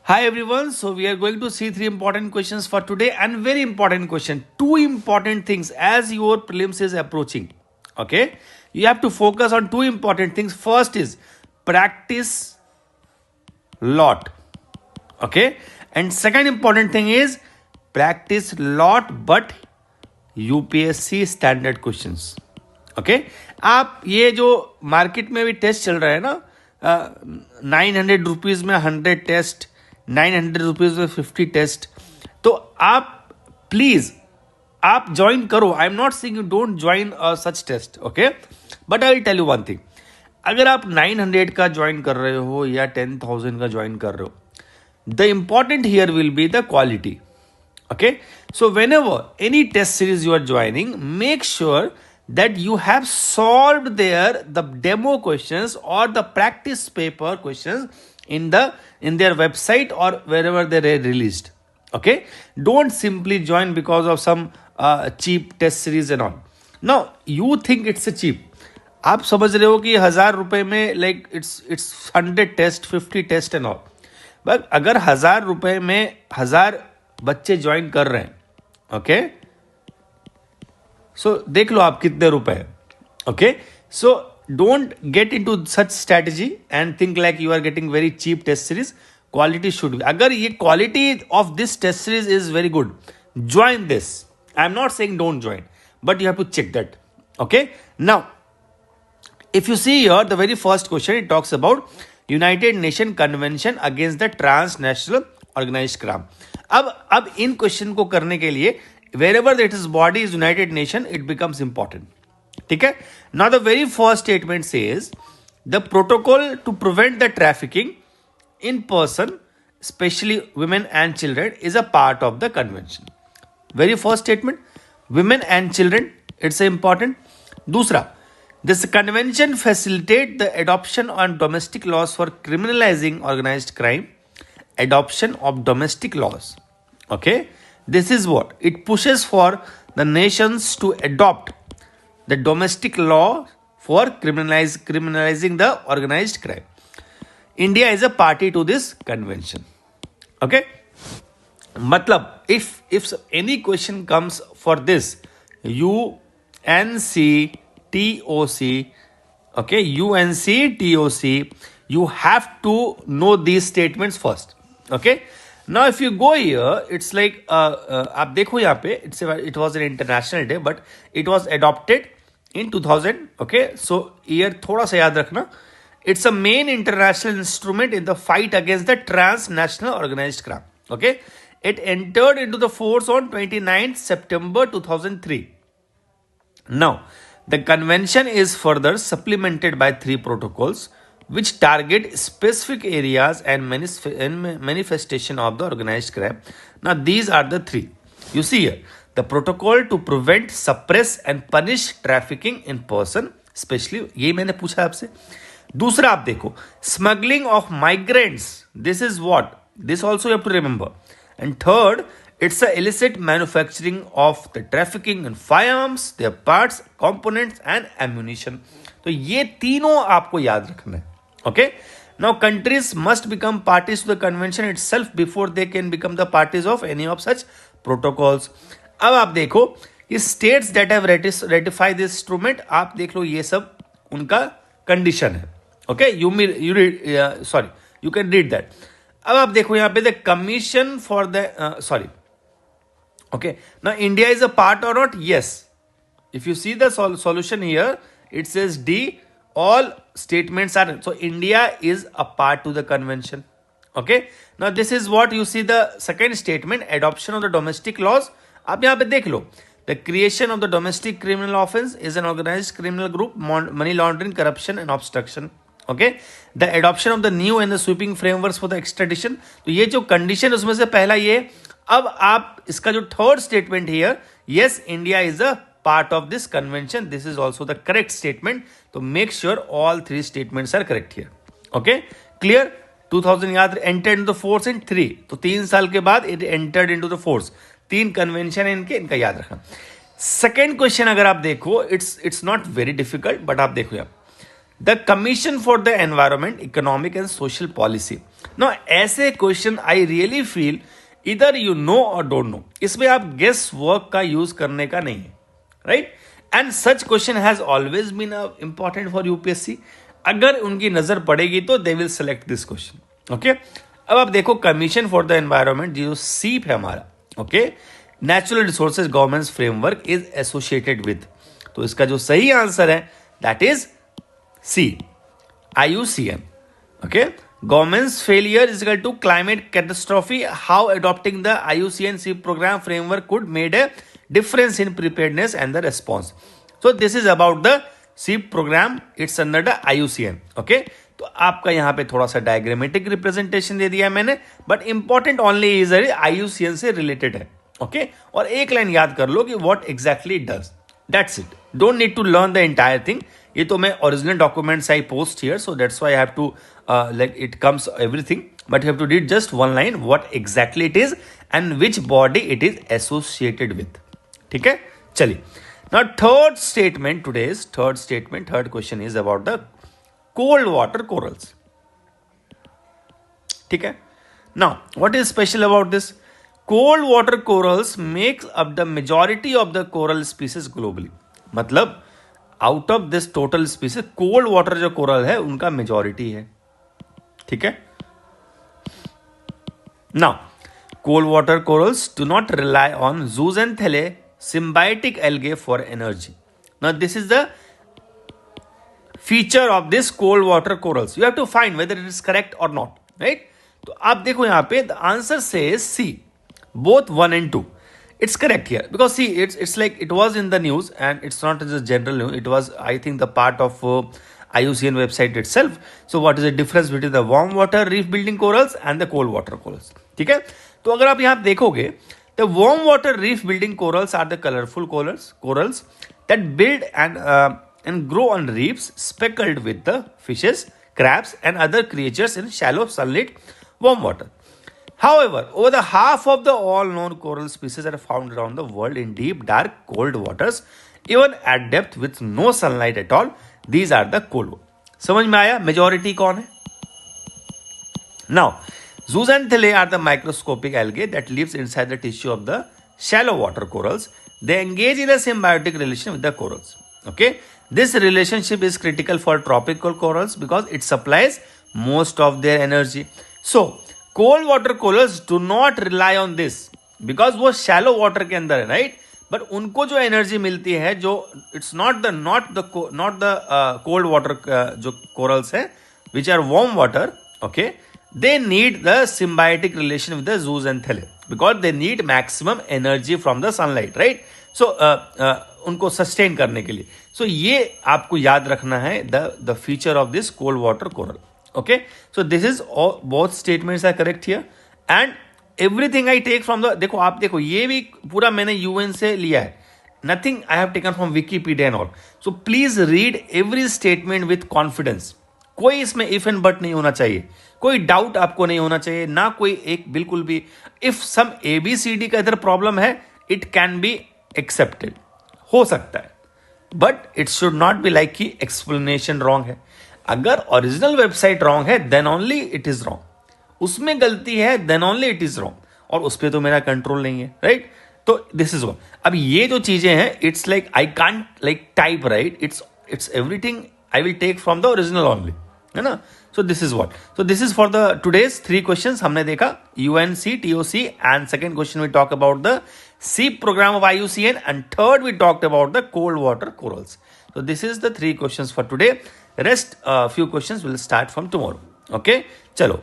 Hi everyone. So we are going to see three important questions for today and very important question. Two important things as your prelims is approaching. Okay. You have to focus on two important things. First is practice lot. Okay. And second important thing is practice lot but UPSC standard questions. Okay. आप ये जो market में भी test चल रहा है ना, 900 rupees में 100 टेस्ट, 900 रुपीज में 50 टेस्ट, तो आप प्लीज आप ज्वाइन करो. I am not saying you don't join such test. Okay. But I will tell you one thing. अगर आप 900 का ज्वाइन कर रहे हो या 10,000 का ज्वाइन कर रहे हो, the important here will be the quality. Okay, so whenever any test series you are joining, make sure that you have solved there the demo questions or the practice paper questions in their website or wherever they are released. Okay, don't simply join because of some cheap test series and all. Now you think it's a cheap. आप समझ रहे हो कि 1,000 रुपए में like it's 100 test, 50 test and all. But अगर 1,000 रुपए में 1,000 बच्चे ज्वाइन कर रहे हैं, ओके, सो देख लो आप कितने रुपए हैं. Okay. So don't get into such strategy and think like you are getting very cheap test series. Quality should be. अगर ये quality of this test series is very good, join this. I am not saying don't join, but you have to check that. Okay. Now if you see here, the very first question, it talks about United Nation Convention against the Transnational Organized Crime. अब इन question को करने के लिए wherever that is body is United Nation, it becomes important. ठीक है. Now the very first statement says the protocol to prevent the trafficking in person, especially women and children, is a part of the convention. Very first statement, women and children, it's important. दूसरा, this convention facilitate the adoption on domestic laws for criminalizing organized crime. Adoption of domestic laws. Okay. This is what it pushes for the nations to adopt the domestic law for criminalizing the organized crime. India is a party to this convention. Okay. मतलब if any question comes for this UNCTOC, okay, UNCTOC, you have to know these statements first. Okay. Now if you go here, it's like आप देखो यहाँ पे it was an international day but it was adopted in 2000. Okay. So year थोड़ा सा याद रखना. It's a main international instrument in the fight against the transnational organized crime. Okay. It entered into the force on 29th September 2003. Now the convention is further supplemented by 3 protocols which target specific areas and manifestation of the organized crime. Now these are the 3. You see here, the protocol to prevent, suppress and punish trafficking in person, especially ये मैंने पूछा आपसे. दूसरा आप देखो, smuggling of migrants. This is what? This also you have to remember. And third, it's a illicit manufacturing of the trafficking in firearms, their parts, components and ammunition. तो ये तीनों आपको याद रखना है. Okay. Now countries must become parties to the convention itself before they can become the parties of any of such protocols. अब आप देखो ये states that have ratified this instrument, आप देख लो ये सब उनका condition है. Okay. You can read that. अब आप देखो यहाँ पे the commission for the okay. Now India is a part or not? Yes. If you see the solution here, it says D. All statements are. So India is a part to the convention. Okay. Now this is what you see the second statement, adoption of the domestic laws. आप यहाँ पे देख लो. The creation of the domestic criminal offense is an organized criminal group, money laundering, corruption and obstruction. Okay. The adoption of the new and the sweeping frameworks for the extradition. तो ये जो condition उसमें से पहला ये. अब आप इसका जो third statement here, yes, India is a part of this convention. This is also the correct statement. So make sure all 3 statements are correct here. Okay. Clear? 2000 याद, entered into the force in 3. तो 3 साल के बाद it entered into the force. 3 convention इनका याद रखना. Second question अगर आप देखो, it's not very difficult, but आप देखो यहाँ the commission for the environment economic and social policy. ना ऐसे क्वेश्चन आई रियली फील इधर यू नो और डोंट नो, इसमें आप गेस वर्क का यूज करने का नहीं है, right. And such question has always been important for UPSC. अगर उनकी नजर पड़ेगी तो they will select this question. Okay, अब आप देखो कमीशन फॉर द एनवायरमेंट जो सीप है हमारा, okay, natural resources government framework is associated with, तो इसका जो सही आंसर है that is C, IUCN। Okay, governments failure is equal to climate catastrophe, how adopting the IUCN SEEP programme framework could made a difference in preparedness and the response. So this is about the SEEP program. It's under the IUCN. Okay, तो आपका यहाँ पे थोड़ा सा diagrammatic representation दे दिया मैंने, but important only is IUCN से रिलेटेड है। ओके, और एक लाइन याद कर लो कि what exactly it does, that's it. Don't need to learn the entire thing. ये तो मैं original documents I post here, so that's why I have to like it comes everything, but you have to read just one line what exactly it is and which body it is associated with. ठीक है, चलिए। Now third statement, today's third statement, third question is about the cold water corals. ठीक है, now what is special about this? Cold water corals makes up the majority of the coral species globally. मतलब out of this total species cold water जो coral है उनका majority है। ठीक है, now cold water corals do not rely on zooxanthellae symbiotic algae for energy. Now this is the feature of this cold water corals. You have to find whether it is correct or not, right? तो आप देखो यहाँ पे the answer says C, both 1 and 2. It's correct here because see it's like it was in the news and it's not just general news. It was I think the part of IUCN website itself. So what is the difference between the warm water reef building corals and the cold water corals? ठीक है, तो अगर आप यहाँ देखोगे the warm water reef building corals are the colorful corals that build and grow on reefs speckled with the fishes, crabs and other creatures in shallow sunlit warm water. However, over the half of the all known coral species are found around the world in deep, dark, cold waters, even at depth with no sunlight at all. These are the cold. समझ में आया majority कौन है? Now, zooxanthellae are the microscopic algae that lives inside the tissue of the shallow water corals. They engage in a symbiotic relation with the corals. Okay, this relationship is critical for tropical corals because it supplies most of their energy. So, cold water corals do not rely on this because वो shallow water के अंदर है, right? But उनको जो energy मिलती है जो it's not the cold water जो corals है which are warm water, okay? They need the symbiotic relation with the zooxanthellae because they need maximum energy from the sunlight, right? So उनको sustain करने के लिए, so ये आपको याद रखना है the feature of this cold water coral. Okay, so this is all, both statements are correct here and everything I take from the, देखो आप देखो ये भी पूरा मैंने UN से लिया है, nothing I have taken from Wikipedia and all. So please read every statement with confidence. कोई इसमें इफ एंड बट नहीं होना चाहिए, कोई डाउट आपको नहीं होना चाहिए, ना कोई एक बिल्कुल भी इफ सम ABCD का इधर प्रॉब्लम है इट कैन बी एक्सेप्टेड, हो सकता है, but it should not be like कि एक्सप्लेनेशन रॉन्ग है। अगर ओरिजिनल वेबसाइट रॉन्ग है then only it is wrong, उसमें गलती है then only it is wrong, और उस पर तो मेरा कंट्रोल नहीं है, राइट? तो दिस इज वन। अब ये जो चीजें हैं it's like I can't like type, right? It's everything I will take from the original only, है ना? So this is what, so this is for the today's 3 questions हमने देखा, UNC, TOC and second question we talk about the SEEP program of IUCN and third we talked about the cold water corals. So this is the 3 questions for today. Rest few questions will start from tomorrow. Okay, chalo.